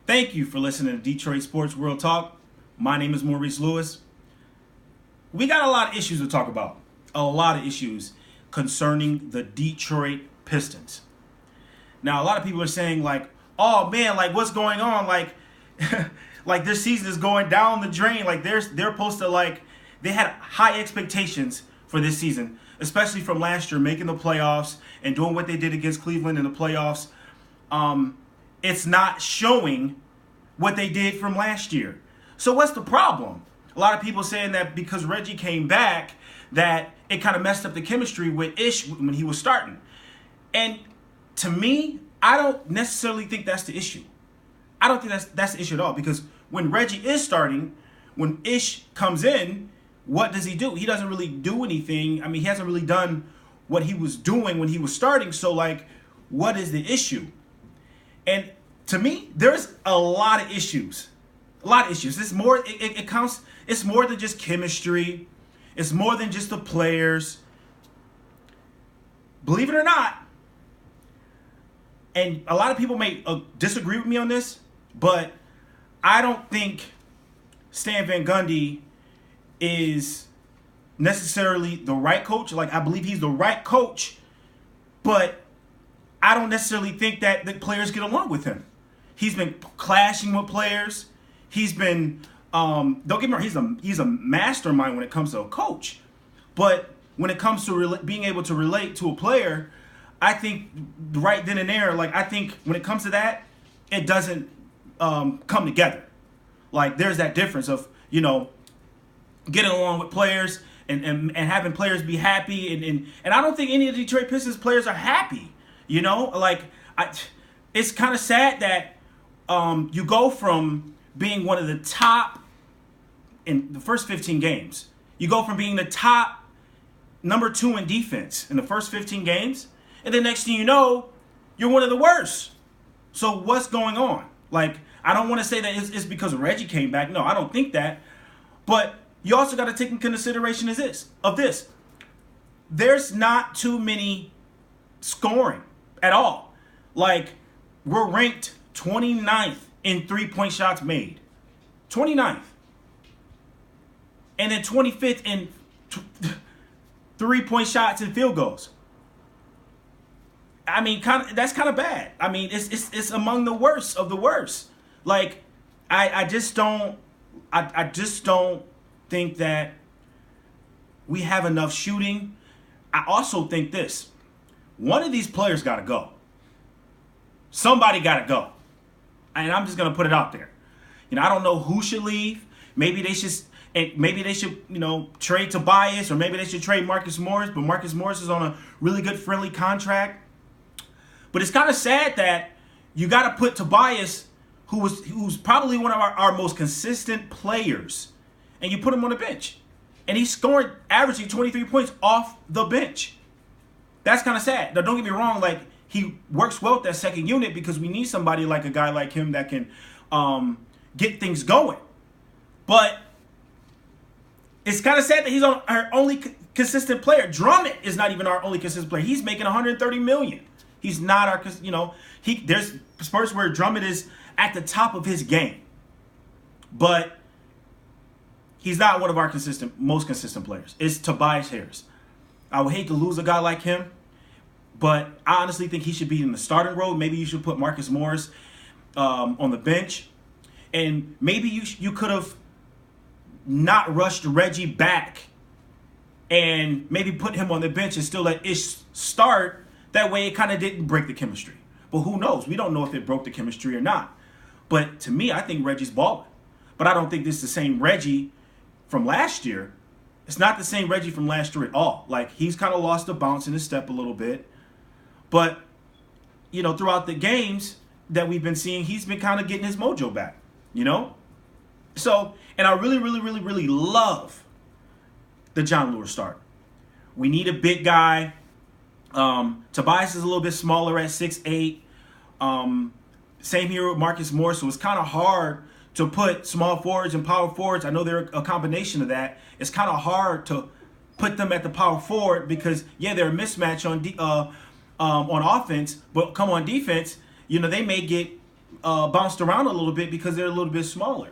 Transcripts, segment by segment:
Thank you for listening to Detroit Sports World Talk. My name is Maurice Lewis. We got a lot of issues to talk about. A lot of issues concerning the Detroit Pistons. Now, a lot of people are saying like, oh man, like what's going on? Like, like this season is going down the drain. Like they're supposed to like, they had high expectations for this season, especially from last year, making the playoffs and doing what they did against Cleveland in the playoffs. It's not showing what they did from last year. So what's the problem? A lot of people saying that because Reggie came back, that it kind of messed up the chemistry with Ish when he was starting. And to me, I don't necessarily think that's the issue. I don't think that's the issue at all, because when Reggie is starting, when Ish comes in, what does he do? He doesn't really do anything. I mean, he hasn't really done what he was doing when he was starting. So, like, what is the issue? And to me, there's a lot of issues. A lot of issues. It's more. It counts. It's more than just chemistry. It's more than just the players. Believe it or not, and a lot of people may disagree with me on this, but I don't think Stan Van Gundy is necessarily the right coach. Like, I believe he's the right coach, but I don't necessarily think that the players get along with him. He's been clashing with players. He's been, don't get me wrong, he's a mastermind when it comes to a coach. But when it comes to being able to relate to a player, I think right then and there, like I think when it comes to that, it doesn't come together. Like there's that difference of, you know, getting along with players and having players be happy. And I don't think any of the Detroit Pistons players are happy. You know, like it's kind of sad that you go from being one of the top in the first 15 games. You go from being the top number 2 in defense in the first 15 games. And the next thing you know, you're one of the worst. So what's going on? Like, I don't want to say that it's because Reggie came back. No, I don't think that. But you also got to take into consideration this. There's not too many scoring at all. Like, we're ranked 29th in 3-point shots made. 29th. And then 25th in 3-point shots and field goals. I mean, that's kind of bad. I mean, it's among the worst of the worst. Like, I just don't think that we have enough shooting. I also think this. One of these players got to go. Somebody got to go. And I'm just going to put it out there. You know, I don't know who should leave. Maybe they should, you know, trade Tobias, or maybe they should trade Marcus Morris. But Marcus Morris is on a really good friendly contract. But it's kind of sad that you got to put Tobias, who's probably one of our most consistent players, and you put him on the bench. And he's scoring, averaging 23 points off the bench. That's kind of sad. Now, don't get me wrong, like, he works well with that second unit because we need somebody like a guy like him that can get things going. But it's kind of sad that he's our only consistent player. Drummond is not even our only consistent player. He's making $130 million. He's not our, you know, there's spurts where Drummond is at the top of his game. But he's not one of our most consistent players. It's Tobias Harris. I would hate to lose a guy like him, but I honestly think he should be in the starting role. Maybe you should put Marcus Morris on the bench. And maybe you could have not rushed Reggie back and maybe put him on the bench and still let Ish start. That way it kind of didn't break the chemistry. But who knows? We don't know if it broke the chemistry or not. But to me, I think Reggie's balling. But I don't think this is the same Reggie from last year. It's not the same Reggie from last year at all. Like, he's kind of lost the bounce in his step a little bit. But, you know, throughout the games that we've been seeing, he's been kind of getting his mojo back, you know? So, and I really, really, really, really love the John Lewis start. We need a big guy. Tobias is a little bit smaller at 6'8". Same here with Marcus Morris. So it's kind of hard to put small forwards and power forwards. I know they're a combination of that. It's kind of hard to put them at the power forward because, yeah, they're a mismatch on offense, but come on defense, you know, they may get bounced around a little bit because they're a little bit smaller.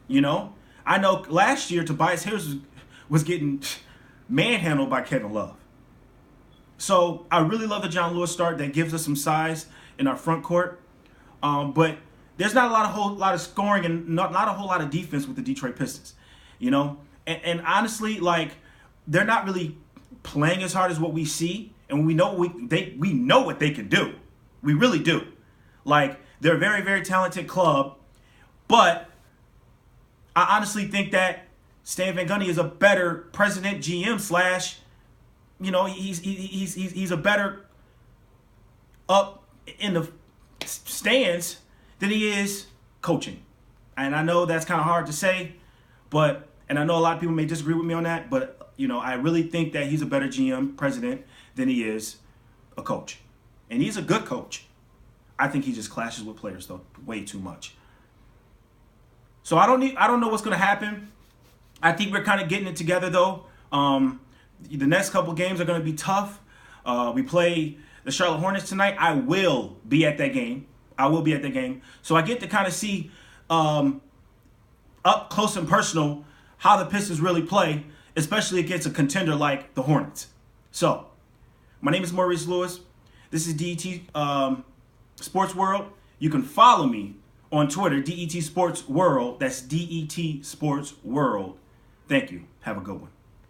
You know, I know last year Tobias Harris was getting manhandled by Kevin Love. So I really love the John Lewis start. That gives us some size in our front court. But there's not a whole lot of scoring and not a whole lot of defense with the Detroit Pistons. You know, and honestly, like, they're not really playing as hard as what we see, and we know we know what they can do. We really do. Like, they're a very, very talented club, but I honestly think that Stan Van Gundy is a better president, GM slash. You know, he's a better up in the stands than he is coaching. And I know that's kind of hard to say, and I know a lot of people may disagree with me on that, but, you know, I really think that he's a better GM, president, than he is a coach. And he's a good coach. I think he just clashes with players, though, way too much. So I don't know what's going to happen. I think we're kind of getting it together, though. The next couple games are going to be tough. We play the Charlotte Hornets tonight. I will be at that game. So I get to kind of see up close and personal how the Pistons really play, especially against a contender like the Hornets. So, my name is Maurice Lewis. This is DET Sports World. You can follow me on Twitter, DET Sports World. That's DET Sports World. Thank you. Have a good one.